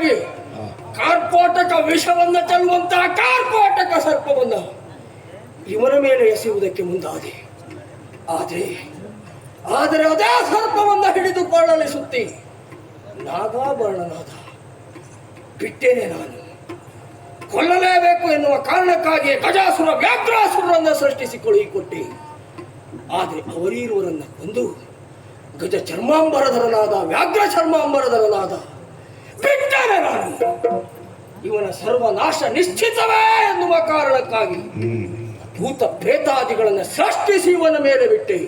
ಕಾರಣಕ್ಕಾಗಿ ಕಾರ್ಕೋಟಕ ವಿಷವನ್ನ ಚೆಲ್ಲುವಂತಹ ಕಾರ್ಕೋಟಕ ಸರ್ಪವನ್ನ ಇವನ ಮೇಲೆ ಎಸೆಯುವುದಕ್ಕೆ ಮುಂದಾದೆ. ಆದರೆ ಅದೇ ಸರ್ಪವನ್ನ ಹಿಡಿದುಕೊಳ್ಳಲು ಸುತ್ತಿ ನಾಗಾಭರಣನಾದ ಬಿಟ್ಟೇನೆ. ನಾನು ಕೊಲ್ಲಲೇಬೇಕು ಎನ್ನುವ ಕಾರಣಕ್ಕಾಗಿ ಗಜಾಸುರ ವ್ಯಾಘ್ರಾಸುರರನ್ನ ಸೃಷ್ಟಿಸಿಕೊಳ್ಳಿಕೊಟ್ಟೆ. ಆದರೆ ಅವರೀರುವರನ್ನ ಕೊಂದು ಗಜ ಚರ್ಮಾಂಬರಧರನಾದ ವ್ಯಾಘ್ರ ಚರ್ಮಾಂಬರಧರನಾದ ಬಿಟ್ಟೇನೆ. ನಾನು ಇವನ ಸರ್ವನಾಶ ನಿಶ್ಚಿತವೇ ಎನ್ನುವ ಕಾರಣಕ್ಕಾಗಿ ಭೂತ ಪ್ರೇತಾದಿಗಳನ್ನು ಸೃಷ್ಟಿಸಿ ಇವನ ಮೇಲೆ ಬಿಟ್ಟೆ.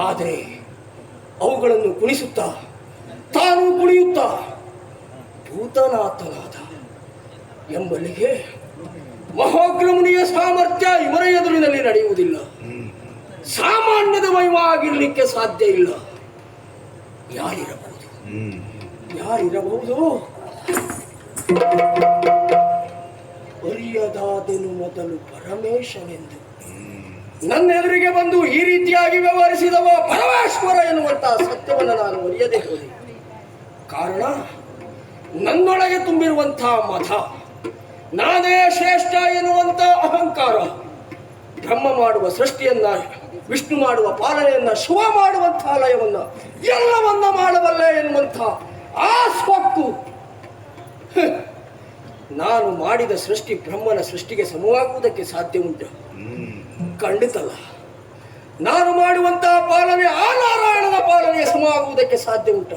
ಆದರೆ ಅವುಗಳನ್ನು ಕುಣಿಸುತ್ತಾ ತಾನು ಕುಣಿಯುತ್ತಾ ಭೂತನಾಥನಾದ ಎಂಬಲ್ಲಿಗೆ ಮಹೋಗ್ರಮುನಿಯ ಸಾಮರ್ಥ್ಯ ಇವರ ಎದುರಿನಲ್ಲಿ ನಡೆಯುವುದಿಲ್ಲ. ಸಾಮಾನ್ಯದ ಮಹಿಮಾಗಿರ್ಲಿಕ್ಕೆ ಸಾಧ್ಯ ಇಲ್ಲ. ಯಾರಿರಬಹುದು? ಅರಿಯದಾದನು ಮೊದಲು ಪರಮೇಶನೆಂದು ನನ್ನ ಎದುರಿಗೆ ಬಂದು ಈ ರೀತಿಯಾಗಿ ವ್ಯವಹರಿಸಿದವ ಪರಮೇಶ್ವರ ಎನ್ನುವಂತಹ ಸತ್ಯವನ್ನು ನಾನು ಅರಿಯದೆ ಹೋದೆ. ಕಾರಣ ನನ್ನೊಳಗೆ ತುಂಬಿರುವಂತಹ ಮತ, ನಾನೇ ಶ್ರೇಷ್ಠ ಎನ್ನುವಂತ ಅಹಂಕಾರ, ಬ್ರಹ್ಮ ಮಾಡುವ ಸೃಷ್ಟಿಯನ್ನ, ವಿಷ್ಣು ಮಾಡುವ ಪಾಲನೆಯನ್ನ, ಶಿವ ಮಾಡುವಂತಹ ಲಯವನ್ನ ಎಲ್ಲವನ್ನ ಮಾಡಬಲ್ಲೆ ಎನ್ನುವಂಥ ಆ ಸ್ವತ್ತು ನಾನು ಮಾಡಿದ ಸೃಷ್ಟಿ ಬ್ರಹ್ಮನ ಸೃಷ್ಟಿಗೆ ಸಮವಾಗುವುದಕ್ಕೆ ಸಾಧ್ಯ ಉಂಟು? ಖಂಡಿತಲ್ಲ. ನಾನು ಮಾಡುವಂತಹ ಪಾಲನೆ ಆ ನಾರಾಯಣನ ಪಾಲನೆಗೆ ಸಮವಾಗುವುದಕ್ಕೆ ಸಾಧ್ಯ ಉಂಟ?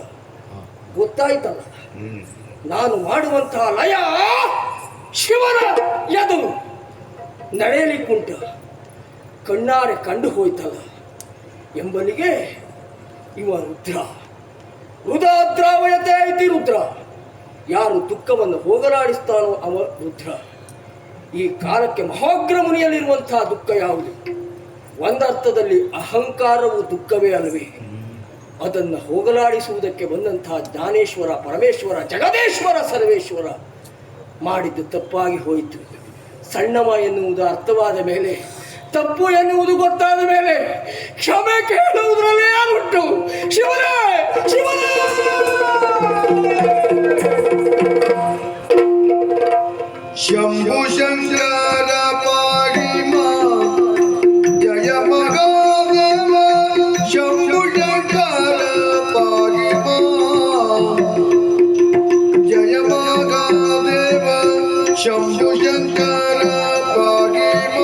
ಗೊತ್ತಾಯ್ತಲ್ಲ. ನಾನು ಮಾಡುವಂತಹ ಲಯ ಶಿವನ ಎದುರು ನಡೆಯಲಿಕ್ಕುಂಟ, ಕಣ್ಣಾರೆ ಕಂಡು ಹೋಯ್ತಲ್ಲ ಎಂಬಲ್ಲಿಗೆ ಇವ ರುದ್ರಾದ್ರಾವಯತೆ ಇತಿ ರುದ್ರ. ಯಾರು ದುಃಖವನ್ನು ಹೋಗಲಾಡಿಸ್ತಾನೋ ಅವ ರುದ್ರ. ಈ ಕಾಲಕ್ಕೆ ಮಹೋಗ್ರ ಮುನಿಯಲ್ಲಿರುವಂತಹ ದುಃಖ ಯಾವುದು? ಒಂದರ್ಥದಲ್ಲಿ ಅಹಂಕಾರವು ದುಃಖವೇ ಅಲ್ಲವೇ? ಅದನ್ನು ಹೋಗಲಾಡಿಸುವುದಕ್ಕೆ ಬಂದಂತಹ ಜ್ಞಾನೇಶ್ವರ, ಪರಮೇಶ್ವರ, ಜಗದೇಶ್ವರ, ಸರ್ವೇಶ್ವರ ಮಾಡಿದ್ದು ತಪ್ಪಾಗಿ ಹೋಯಿತು. ಸಣ್ಣವ ಎನ್ನುವುದು ಅರ್ಥವಾದ ಮೇಲೆ, ತಪ್ಪು ಎನ್ನುವುದು ಗೊತ್ತಾದ ಮೇಲೆ ಕ್ಷಮೆ ಕೇಳುವುದರಲ್ಲಿ ಏನುಂಟು? ಶಿವನೇ, ಶಿವನೇ! ಶಂಭು ಶಂಕರ ಪಾರಿಮ ಜಯ ಮಹಾದೇವ. ಶಂಭು ಶಂಕರ ಪಾರಿಮ ಜಯ ಮಹಾದೇವ. ಶಂಭು ಶಂಕರ ಪಾರಿಮ.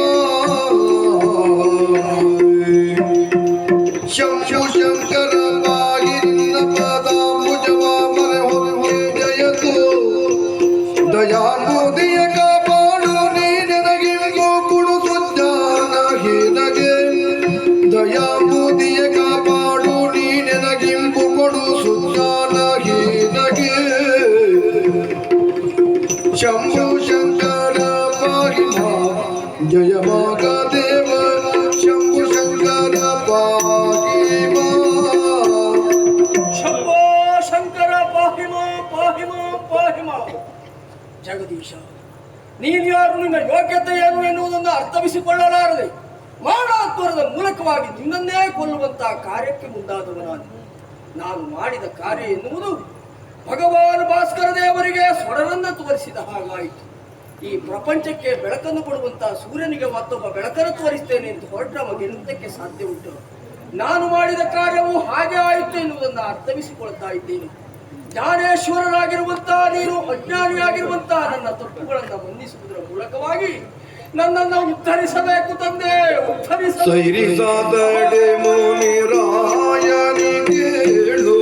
ಶಂಭು ಶಂಕರ ಪಾರಿನ ಪದಾಂಬುಜವ ಮರೆ ಹೊರಗೆ ಜಯತು. ದಯಾಮೋದಿಯ ಕಾಪಾಡು ನೀ ನನಗೆ ಕೊಡು ಸುಜ್ಞಾನ ಹೀನಗೆ. ದಯಾಮೋದಿಯ ಕಾಪಾಡು ನೀ ನನಗಿಂಬು ಕೊಡು ಸುಜ್ಞಾನ ಹೀನಗೆ. ಶಂಭು ಶಂಕರ ಪಾಹಿಮ ಜಯ ಮಹಾದೇವ. ಶಂಭು ಶಂಕರ ಪಾಹಿಮ. ಶಂಭೋ ಶಂಕರ ಪಾಹಿಮ, ಪಾಹಿಮ, ಪಾಹಿಮ. ಜಗದೀಶ, ನೀನು ಯಾರು, ನಿನ್ನ ಯೋಗ್ಯತೆ ಏನು ಎನ್ನುವುದನ್ನು ಅರ್ಥವಿಸಿಕೊಳ್ಳಲಾರದೆ ಮಾನವತ್ವದ ಮೂಲಕವಾಗಿ ನಿನ್ನನ್ನೇ ಕೊಲ್ಲುವಂತಹ ಕಾರ್ಯಕ್ಕೆ ಮುಂದಾದವನಾದ. ನಾನು ಮಾಡಿದ ಕಾರ್ಯ ಎನ್ನುವುದು ಭಗವಾನ್ ಭಾಸ್ಕರ ದೇವರಿಗೆ ಸ್ವರನನ್ನು ತೋರಿಸಿದ ಹಾಗಾಯಿತು. ಈ ಪ್ರಪಂಚಕ್ಕೆ ಬೆಳಕನ್ನು ಕೊಡುವಂತಹ ಸೂರ್ಯನಿಗೆ ಮತ್ತೊಬ್ಬ ಬೆಳಕನ್ನು ತೋರಿಸ್ತೇನೆ ಎಂದು ಹೊರಟ ಗೆಲ್ಲುವುದಕ್ಕೆ ಸಾಧ್ಯ ಉಂಟು. ನಾನು ಮಾಡಿದ ಕಾರ್ಯವು ಹಾಗೆ ಆಯಿತು ಎನ್ನುವುದನ್ನು ಅರ್ಥವಿಸಿಕೊಳ್ತಾ ಇದ್ದೇನೆ. ಜ್ಞಾನೇಶ್ವರನಾಗಿರುವಂತಹ ನೀನು ಅಜ್ಞಾನಿಯಾಗಿರುವಂತಹ ನನ್ನ ತಪ್ಪುಗಳನ್ನು ಮನ್ನಿಸುವುದರ ಮೂಲಕವಾಗಿ ನನ್ನನ್ನು ಉದ್ಧರಿಸಬೇಕು ತಂದೆ, ಉದ್ಧರಿಸಬೇಕು. ಸೈರಿಸಾದಡೆ ಮುನಿರಾಯನಿಗೆ ಹೇಳು.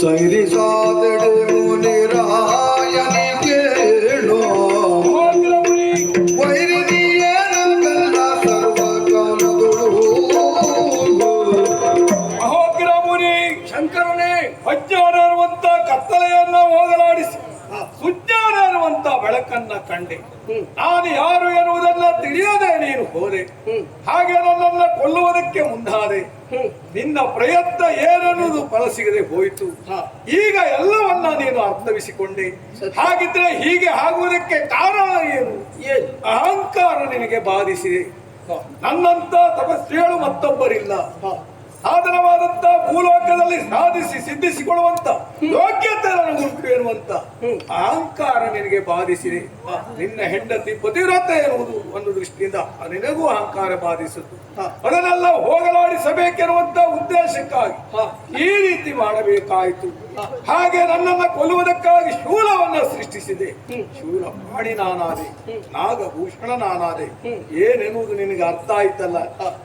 ಸೈರಿಸಾದಡೆ ಮುನಿರಾಯನಿಗೆ ಹೇಳು. ವೈರಿದಿಯೇನಗಲ್ಲ ಸರ್ವಕಾಲದೊಳು. ಮಹೋಗ್ರ ಮುನಿ ಶಂಕರನೇ, ಅಜ್ಞಾನ ಅನ್ನುವಂತ ಕತ್ತಲೆಯನ್ನ ಹೋಗಲಾಡಿಸಿ ಸುಜ್ಞಾನ ಅನ್ನುವಂತ ಬೆಳಕನ್ನ ಕಂಡೆ. ನಾನು ಯಾರು ಎನ್ನುವುದನ್ನ ತಿಳಿಯದೆ ನೀನು ಹೋದೆ. ಹಾಗೆ ನನ್ನನ್ನ ಕೊಲ್ಲುವುದಕ್ಕೆ ಮುಂದಾದೆ. ನಿನ್ನ ಪ್ರಯತ್ನ ಏನೆನ್ನುವುದು ಫಲ ಸಿಗದೆ ಹೋಯಿತು. ಈಗ ಎಲ್ಲವನ್ನ ನೀನು ಅರ್ಥವಿಸಿಕೊಂಡೆ. ಹಾಗಿದ್ರೆ ಹೀಗೆ ಆಗುವುದಕ್ಕೆ ಕಾರಣ ಏನು? ಅಹಂಕಾರ ನಿನಗೆ ಬಾಧಿಸಿದೆ. ನನ್ನಂತ ತಪಸ್ವಿಗಳು ಮತ್ತೊಬ್ಬರಿಲ್ಲ. ಸಾಧನವಾದಂತ ಭೂಲೋಕದಲ್ಲಿ ಸಾಧಿಸಿ ಸಿದ್ಧಿಸಿಕೊಳ್ಳುವಂತ ಯೋಗ್ಯತೆ ಎನ್ನುವಂತ ಅಹಂಕಾರ ನಿನಗೆ ಬಾಧಿಸಿದೆ. ನಿನ್ನ ಹೆಂಡತಿ ಪತಿವ್ರತೆ ಎನ್ನುವುದು ಒಂದು ದೃಷ್ಟಿಯಿಂದ ನಿನಗೂ ಅಹಂಕಾರ ಬಾಧಿಸಿತು. ಅದನ್ನೆಲ್ಲ ಹೋಗಲಾಡಿಸಬೇಕೆನ್ನುವಂತ ಉದ್ದೇಶಕ್ಕಾಗಿ ಈ ರೀತಿ ಮಾಡಬೇಕಾಯಿತು. ಹಾಗೆ ನನ್ನನ್ನು ಕೊಲ್ಲುವುದಕ್ಕಾಗಿ ಶೂಲವನ್ನ ಸೃಷ್ಟಿಸಿದೆ. ಶೂಲ ಮಾಡಿ ನಾನಾದೆ, ನಾಗಭೂಷಣ ನಾನಾದೆ ಏನೆನ್ನುವುದು ನಿನಗೆ ಅರ್ಥ ಆಯ್ತಲ್ಲ.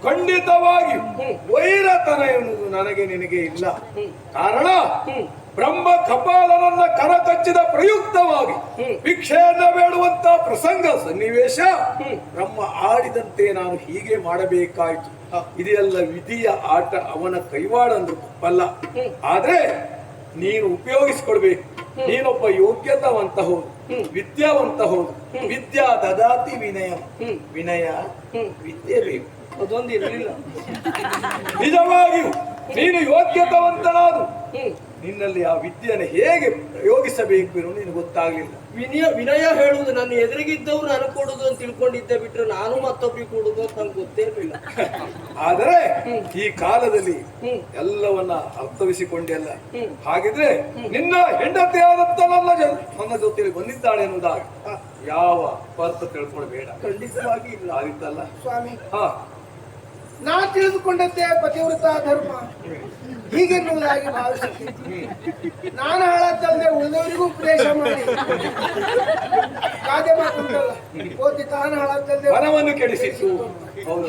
ಖಂಡಿತವಾಗಿ ವೈರತನ ಎನ್ನುವುದು ನನಗೆ ನಿನಗೆ ಇಲ್ಲ. ಕಾರಣ ಬ್ರಹ್ಮ ಕಪಾಲನನ್ನ ಕರ ಕಚ್ಚಿದ ಪ್ರಯುಕ್ತವಾಗಿ ಭಿಕ್ಷೆಯನ್ನ ಬೇಡುವಂತ ಪ್ರಸಂಗ ಸನ್ನಿವೇಶ ಬ್ರಹ್ಮ ಆಡಿದಂತೆ ನಾನು ಹೀಗೆ ಮಾಡಬೇಕಾಯ್ತು. ಇದೆಲ್ಲ ವಿಧಿಯ ಆಟ, ಅವನ ಕೈವಾಡ ಅಂದ್ರೆ ತಪ್ಪಲ್ಲ. ಆದ್ರೆ ನೀನು ಉಪಯೋಗಿಸಿಕೊಡ್ಬೇಕು. ನೀನೊಬ್ಬ ಯೋಗ್ಯತವಂತ ಹೌದು, ವಿದ್ಯಾವಂತ ಹೌದು. ವಿದ್ಯಾ ದದಾತಿ ವಿನಯ, ವಿನಯ ವಿದ್ಯೆ ಬೇಕು. ಅದೊಂದು ಇರಲಿಲ್ಲ. ನಿಜವಾಗಿಯೂ ನೀನು ಯೋಗ್ಯತವಂತನಾದು ನಿನ್ನಲ್ಲಿ ಆ ವಿದ್ಯೆಯನ್ನು ಹೇಗೆ ಪ್ರಯೋಗಿಸಬೇಕು ಎಂದು ನಿನಗೆ ಗೊತ್ತಾಗ್ಲಿಲ್ಲ. ವಿನಯ ಹೇಳುವುದು ನನ್ನ ಎದುರಿಗಿದ್ದವ್ರು ನಾನು ಕೊಡುದು ಅಂತ ತಿಳ್ಕೊಂಡಿದ್ದೆ ಬಿಟ್ರೆ ನಾನು ಮತ್ತೊಬ್ಬರಿಗೆ ಕೊಡುದು ಅಂತ ನಂಗೆ ಗೊತ್ತೇ ಇರಲಿಲ್ಲ. ಆದರೆ ಈ ಕಾಲದಲ್ಲಿ ಎಲ್ಲವನ್ನ ಅರ್ಥವಿಸಿಕೊಂಡೆಲ್ಲ. ಹಾಗಿದ್ರೆ ನಿನ್ನ ಹೆಂಡತಿಯಾದಂತ ನನ್ನ ಜೊತೆಯಲ್ಲಿ ಬಂದಿದ್ದಾಳೆ ಎನ್ನುವುದಾಗ ಯಾವ ಅರ್ಥ ತಿಳ್ಕೊಳ್ಬೇಡ. ಖಂಡಿತವಾಗಿ ಇಲ್ಲ. ಆದಿತ್ತಲ್ಲ ಸ್ವಾಮಿ, ಹಾ, ನಾ ತಿಳಿದುಕೊಂಡಂತೆ ಪತಿವ್ರತ ಧರ್ಮ ಹೀಗೆನ್ನುವುದಾಗಿ ಭಾವಿಸುತ್ತೇನೆ. ನಾನು ಹಾಳಾದ್ದಲ್ಲದೆ ಉಳಿದವರಿಗೂ ಉಪದೇಶ ಮಾಡಿ ಗಾದೆ ಮಾತುಂಟಲ್ಲ, ಕೋತಿ ತಾನು ಹಾಳಾದ್ದಲ್ಲದೆ ಮನವನ್ನು ಕೆಡಿಸಿತು.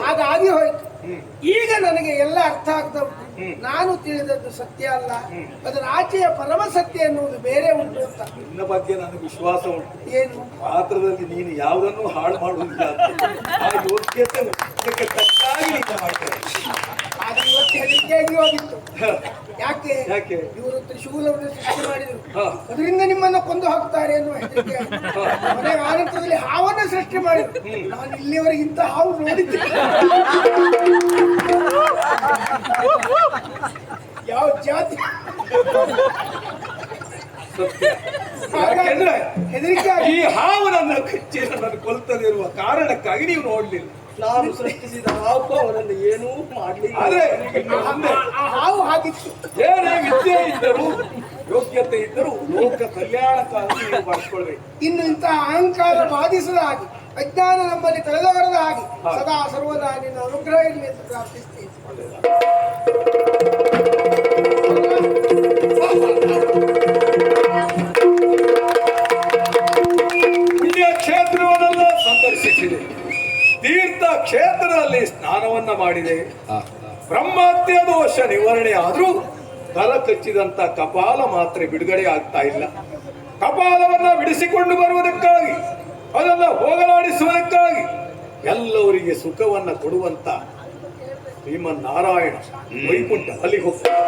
ಹಾಗಾಗಿ ಹೋಯ್ತು. ಈಗ ನನಗೆ ಎಲ್ಲ ಅರ್ಥ ಆಗ್ತಾ ಉಂಟು. ನಾನು ತಿಳಿದದ್ದು ಸತ್ಯ ಅಲ್ಲ, ಅದರ ಆಚೆಯ ಪರಮ ಸತ್ಯ ಎನ್ನುವುದು ಬೇರೆ ಉಂಟು ಅಂತ. ನಿನ್ನ ಬಗ್ಗೆ ನನಗೆ ವಿಶ್ವಾಸ ಉಂಟು. ಏನು ಪಾತ್ರದಲ್ಲಿ ನೀನು ಯಾವುದನ್ನು ಹಾಳು ಮಾಡುವುದಿಲ್ಲ. ಆ ಯೋಗ್ಯತೆ ಅದಕ್ಕೆ ತಕ್ಕಾಗಿ ನೀನು ಮಾಡ್ತಾರೆ. ಆದ್ರೆ ಇವತ್ತು ಹೆದರಿಕೆಯಾಗಿ ಹೋಗಿತ್ತು. ಯಾಕೆ ಯಾಕೆ? ಇವರು ತ್ರಿಶೂಲವನ್ನು ಸೃಷ್ಟಿ ಮಾಡಿದರು, ಹಾ. ಅದರಿಂದ ನಿಮ್ಮನ್ನ ಕೊಂದು ಹಾಕ್ತಾರೆ ಎನ್ನುವ ಹೆದರಿಕೆ. ಮನೆ ಆನಂತರದಲ್ಲಿ ಹಾವನ್ನ ಸೃಷ್ಟಿ ಮಾಡಿದ್ರು. ನಾನು ಇಲ್ಲಿವರೆಗೆ ಇಂಥ ಹಾವು ನೋಡಿದ್ದೆ. ಯಾವ ಜಾತಿ ಯಾಕೆಂದ್ರೆ ಹೆದರಿಕೆ ಈ ಹಾವು ನನ್ನ ಕಚ್ಚಿ ನನ್ನನ್ನು ಕೊಲ್ತದೆ ಇರುವ ಕಾರಣಕ್ಕಾಗಿ ನೀವು ನೋಡ್ಲಿಲ್ಲ. ನಾನು ಸೃಷ್ಟಿಸಿದ ಹಾವು ಅವನನ್ನು ಏನೂ ಮಾಡ್ಲಿಲ್ಲ. ಆದ್ರೆ ಇನ್ನು ಮುಂದೆ ಆ ಹಾವು ಹಾಗಿತ್ತು. ಏನೇ ವಿದ್ಯೆ ಇದ್ದರೂ ಯೋಗ್ಯತೆ ಇದ್ದರೂ ಲೋಕ ಕಲ್ಯಾಣಕ್ಕಾಗಿ ನೀವು ಬಳಸ್ಕೊಳ್ಬೇಕು. ಇನ್ನು ಇಂತಹ ಅಹಂಕಾರ ಬಾಧಿಸದ ಹಾಗೆ, ಅಜ್ಞಾನ ನಮ್ಮಲ್ಲಿ ತಲೆದವರದ ಹಾಗೆ ಸದಾ ಸರ್ವದಾ ನಿನ್ನ ಅನುಗ್ರಹ ಇರಲಿ ಎಂದು ಪ್ರಾರ್ಥಿಸ್ತೇನೆ. ಪುಣ್ಯ ಕ್ಷೇತ್ರವನ್ನೆಲ್ಲ ಸಂದರ್ಶಿಸಿದೆ. ತೀರ್ಥ ಕ್ಷೇತ್ರದಲ್ಲಿ ಸ್ನಾನವನ್ನ ಮಾಡಿದೆ. ಬ್ರಹ್ಮಹತ್ಯೆ ದೋಷ ನಿವಾರಣೆ ಆದ್ರೂ ಕರ ಕಚ್ಚಿದಂತ ಕಪಾಲ ಮಾತ್ರ ಬಿಡುಗಡೆ ಆಗ್ತಾ ಇಲ್ಲ. ಕಪಾಲವನ್ನ ಬಿಡಿಸಿಕೊಂಡು ಬರುವುದಕ್ಕಾಗಿ, ಅದನ್ನ ಹೋಗಲಾಡಿಸುವುದಕ್ಕಾಗಿ ಎಲ್ಲವರಿಗೆ ಸುಖವನ್ನ ಕೊಡುವಂತ ಶ್ರೀಮನ್ನಾರಾಯಣ ವೈಕುಂಠ ಅಲ್ಲಿಗೆ ಹೋಗ್ತಾರೆ.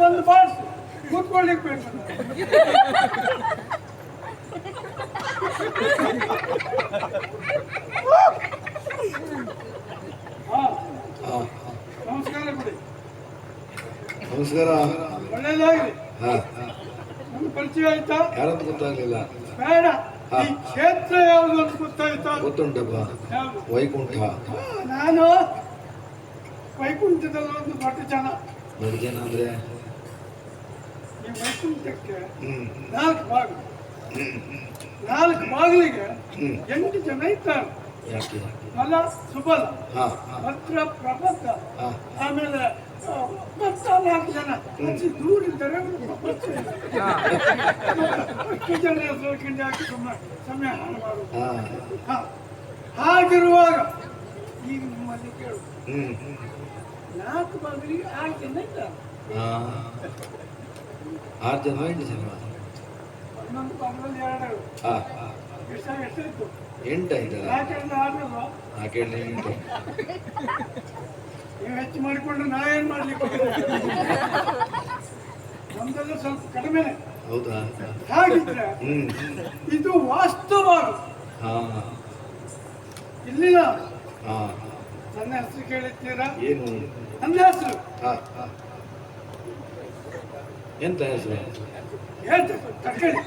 ಒಂದು ಬಾಸ್ ಕೂತ್ಕೊಳ್ಳಿಕ್ಕೆ ಬೇಕು. ನಮಸ್ಕಾರ ಬಿಡಿ. ನಮಸ್ಕಾರ. ಒಳ್ಳೇದಾಗಲಿ. ಹಾ, ನನ್ನ ಪರಿಚಯ ಆಯ್ತಾ? ಯಾರಂತ ಗೊತ್ತಾಗ್ಲಿಲ್ಲ. ಬೇಡ, ಈ ಕ್ಷೇತ್ರ ಯಾವುದು ಅಂತ ಗೊತ್ತಾಯ್ತಾ? ಗೊತ್ತುಂಟಪ್ಪ, ಯಾವುದು? ವೈಕುಂಠ. ನಾನು ವೈಕುಂಠದಲ್ಲಿ ಒಂದು ದೊಡ್ಡ ಜನ. ದೊಡ್ಡ ಜನ ಅಂದ್ರೆ ಈ ವೈಕುಂಠಕ್ಕೆ ಹ್ಮ್ 4 ಬಾಗಿಲು. 4 ಬಾಗಿಲಿಗೆ 8 ಜನ ಇದ್ದಾರೆ. ಯಾಕೆ? ಬಲ ಸುಬಲ, ಹಾ, ಭದ್ರ ಪ್ರಬದ್ಧ, ಹಾ. ಆಮೇಲೆ ಮತ್ತೆ 4 ಜನ ಹೆಚ್ಚು ದೂರ ಇದ್ದಾರೆ. ಅಷ್ಟು ಜನ ಹೆಸರು ಹಾಕಿ ಸಮಯ ಹಾಳು ಮಾಡುವುದು. ಹಾ. ಹಾಗಿರುವಾಗ ಈಗ ನಿಮ್ಮಲ್ಲಿ ಕೇಳು, ಹ್ಮ್ 4 ಬಾಗಿಲಿಗೆ 6 ಜನ ಇದ್ದಾರೆ. ಹಾ. 6 ಜನ 8 ಜನ. ಒಂದೊಂದು ಬಾಗಿಲಲ್ಲಿ 2. ಹಾ, ಎಷ್ಟಾಯ್ತು? 8 ಆಯ್ತಲ್ಲ. 4 6 ಅಲ್ವಾ? 4 8. ನೀವು ಹೆಚ್ಚು ಮಾಡಿಕೊಂಡ್ರೆ ನಾ ಏನ್ ಮಾಡ್ಲಿಕ್ಕೆ ನಮ್ದೆಲ್ಲ ಸ್ವಲ್ಪ ಕಡಿಮೆನೆ. ಹೌದಾ? ಹಾಗಿದ್ರೆ ಇದು ವಾಸ್ತವವಾಗಿ ಹಾ ಇಲ್ಲಿನ ಹಾ. ನನ್ನ ಹೆಸರು ಕೇಳಿದ್ದೀರಾ? ಏನು? ನನ್ನ ಹೆಸರು ಹಾ ಹಾ. ಎಂತ ಹೆಸರು? ಹೇಳ್ತೇನೆ ತಕೊಳ್ಳಿ.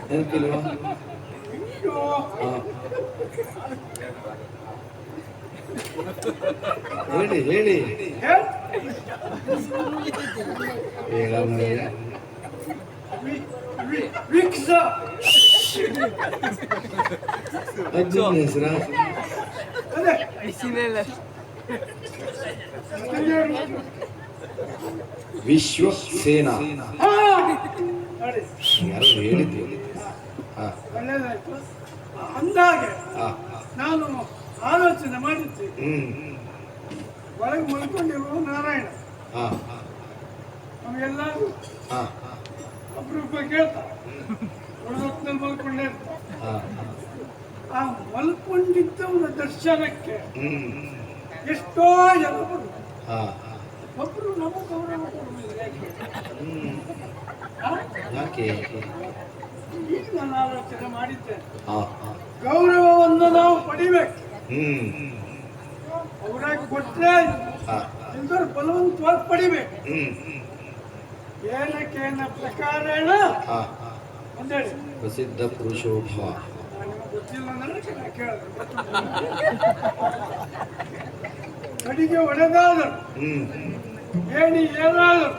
ನೆನಪಿಲ್ವಾ? ಅಯ್ಯೋ, ಹಾ. ಹೇಳಿ ಹೇಳಿ. ಹೇಳ್- ಹೇಳ ಮನೆಯ. ವೀಕ್ಷ ಅಜ್ಜನ ಹೆಸರ? ಅದೇ ವಿಶ್ವಸೇನಾ. ಹಾ ನೋಡಿ ಯಾರು ಹೇಳಿದ್ರು? ಹಾ ಒಳ್ಳೇದಾಯ್ತು. ಅಂದಾಗೆ ಹಾ. ನಾನು ಆಲೋಚನೆ ಮಾಡಿದ್ದೆ. ಒಳಗೆ ಮಲ್ಕೊಂಡಿರುವ ನಾರಾಯಣ ಹಾ ನಮಗೆಲ್ಲರೂ ಹಾ ಅಪರೂಪ ಕೇಳ್ತಾ ಹೊಡೆದೊತ್ತಿನಲ್ಲಿ ಮಲ್ಕೊಂಡೇ ಇರ್ತಾರೆ. ಹಾ. ಆ ಮಲ್ಕೊಂಡಿದ್ದವನ ದರ್ಶನಕ್ಕೆ ಎಷ್ಟೋ ಜನ ಬಂದ್ರು. ಹಾ. ಒಬ್ರು ನಮಗೆ ಗೌರವ ಕೊಡುವುದಿಲ್ಲ. ಯಾಕೆ? ಆ? ಯಾಕೆ? ಈಗ ನಾನು ಆಲೋಚನೆ ಮಾಡಿದ್ದೇನೆ. ಹಾ ಹಾ. ಗೌರವವನ್ನು ನಾವು ಪಡಿಬೇಕು. ಅವರಾಗಿ ಕೊಟ್ಟರೆ ಹಾ. ಎಲ್ಲರೂ ಬಲವಂತವಾಗಿ ಪಡಿಬೇಕು. ಹ್ಮ್. ಏನಕ್ಕೇನ ಪ್ರಕಾರೇಣ ಹಾ. ಅಂತೇಳಿ ಪ್ರಸಿದ್ಧ ಪುರುಷೋಭವ. ನಿಮಗೆ ಗೊತ್ತಿಲ್ಲ ನನಗೆ ನಾ ಕೇಳಿದೆ. ಕಡಿಗೆ ಹೊಡೆದಾದರು ಏನಿ ಏನಾದರು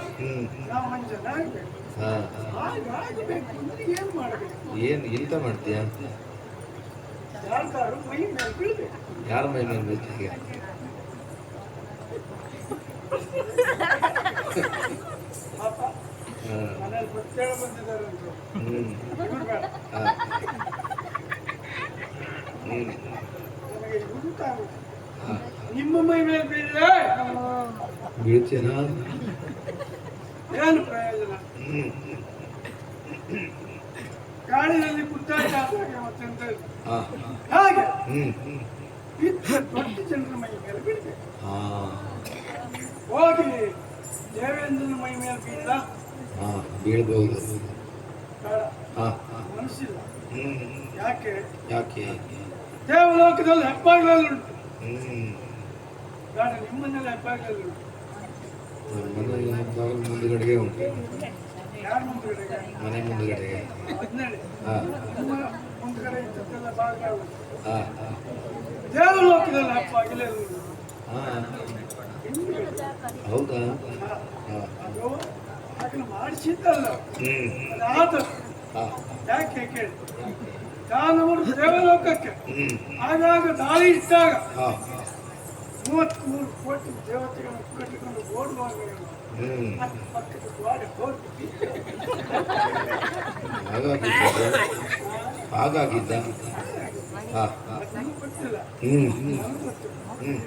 ನಾವು ಮಂಜನಾಗಬೇಕು. ಹಾ. ಹಾಗಾಗಬೇಕು ಅಂದ್ರೆ ಏನ್ ಮಾಡಬೇಕು? ಏನ್ ಎಂತ ಮಾಡ್ತೀಯ? ಯಾರ್ದಾರು ಮೈ ಮೇಲೆ ಬೀಳ್ಬೇಕು. ಯಾರ ಮೈ ಮೇಲೆ ಬೀಳ್ತೀಯ? ಪಾಪ ಹಾ. ಮನೇಲಿ ಗೊತ್ತೇಳ ಬಂದಿದ್ದಾರೆ ಅಂತ ಇವ್ರು ಬೇಡ. ಹಾ. ನನಗೆ ಇವ್ರು ಕಾರಣ. ಹಾ. ನಿಮ್ಮ ಮೈ ಮೇಲೆ ಬೀಳಲೆ ಬೀಳ್ತೀಯನಾ? ಏನು ಪ್ರಯೋಜನ? ಕಾಡಿನಲ್ಲಿ ಕುತ್ತಾಟ ಆದಾಗ ಮತ್ತೆಂತ ಇಲ್ಲ. ಹಾ. ಹಾಗೆ ಹ್ಮ್. ಬಿದ್ದ ದೊಡ್ಡ ಜನರ ಮೈ ಮೇಲೆ ಬೀಳ್ಬೇಕು. ಹಾ. ಹೋಗಿ ದೇವೇಂದ್ರನ ಮೈ ಮೇಲೆ ಬೀಳ ಹಾ. ಬೀಳ್ಬಹುದು. ಬೇಡ, ಹಾ. ಮನಸ್ಸಿಲ್ಲ. ಹ್ಮ್. ಯಾಕೆ? ಯಾಕೆ? ದೇವಲೋಕದಲ್ಲಿ ಹೆಬ್ಬಾಗಿಲುಂಟು. ಬೇಡ, ನಿಮ್ಮನೆಲ್ಲ ಹೆಬ್ಬಾಗಿಲುಂಟು. ಮನೆ ಬಾಗಿಲು ಮುಂದುಗಡೆಗೆ ಉಂಟು. ಯಾರ ಮುಂದುಗಡೆಗೆ? ಮನೆ ಮುಂದುಗಡೆಗೆ. ಹದಿನೇಳು ಹಾ. ನಿಮ್ಮ ಮುಂದುಗಡೆ ಇದ್ದದ್ದೆಲ್ಲ ಬಾಗಿಲು. ಹಾ. ದೇವಲೋಕದಲ್ಲಿ ಹೆಬ್ಬಾಗಿಲೇ ಉಂಟು. ಹಾ. ಹೌದಾ? ಹಾ. ಅದು ಬಾಗಿಲು ಮಾಡಿಸಿದ್ದಲ್ಲ, ಹ್ಮ್. ಅದಾದ ಹಾ. ಯಾಕೆ ಕೇಳಿ, ದಾನವರು ದೇವಲೋಕಕ್ಕೆ ಹ್ಮ್. ಆಗಾಗ ದಾಳಿ ಇಟ್ಟಾಗ ಹಾ. 33 ಕೋಟಿ ದೇವತೆಗಳನ್ನು ಕಟ್ಟಿಕೊಂಡು ಓಡುವಾಗ ಹ್ಮ್. ಪಕ್ಕದ ಗೋಡೆ ಹೋಗಿ ಹಾಗಾಗಿದ್ದ. ಹಾ. ನನಗೆ ಗೊತ್ತಿಲ್ಲ. ಹ್ಮ್. ನನಗೆ ಗೊತ್ತಿಲ್ಲ. ಹ್ಮ್.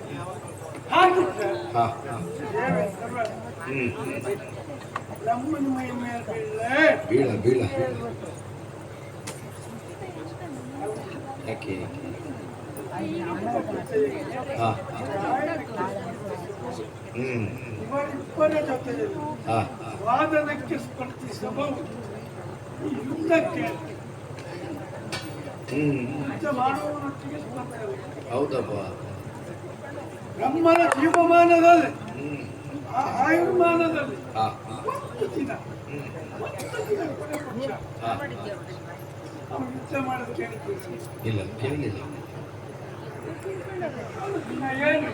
ಹಾಗಿದ್ರೆ ಹಾ. ದೇವೇಂದ್ರ ಹ್ಮ್. ನಮ್ಮನ ಮೈ ಮೇಲೆ ಬೀಳಲೆ ಬೀಳ ಬೀಳ. ಯಾಕೆ? ಹಾ. ಹ್ಮ್. ಇವರಿಬ್ಬರ ಜೊತೆಯಲ್ಲಿ ಹಾ. ವಾದನಕ್ಕೆ ಸ್ಪರ್ಧಿಸಬಹುದು. ಈ ಯುದ್ಧಕ್ಕೆ ಯುದ್ಧ ಮಾಡುವವರೊಟ್ಟಿಗೆ ಸ್ಪರ್ಧೆ. ಹೌದಪ್ಪ. ಬ್ರಹ್ಮನ ಜೀವಮಾನದಲ್ಲಿ ಆಯುರ್ಮಾನದಲ್ಲಿ ಹಾ. ಒಂದು ದಿನ ಕೊನೆ ಪಕ್ಷ ಹಾ. ಅವ್ರು ಯುದ್ಧ ಮಾಡೋದು ಕೇಳಿದ್ದೀರಿ? ಇಲ್ಲ ಕೇಳಲಿಲ್ಲ. ದಿನ ಏನು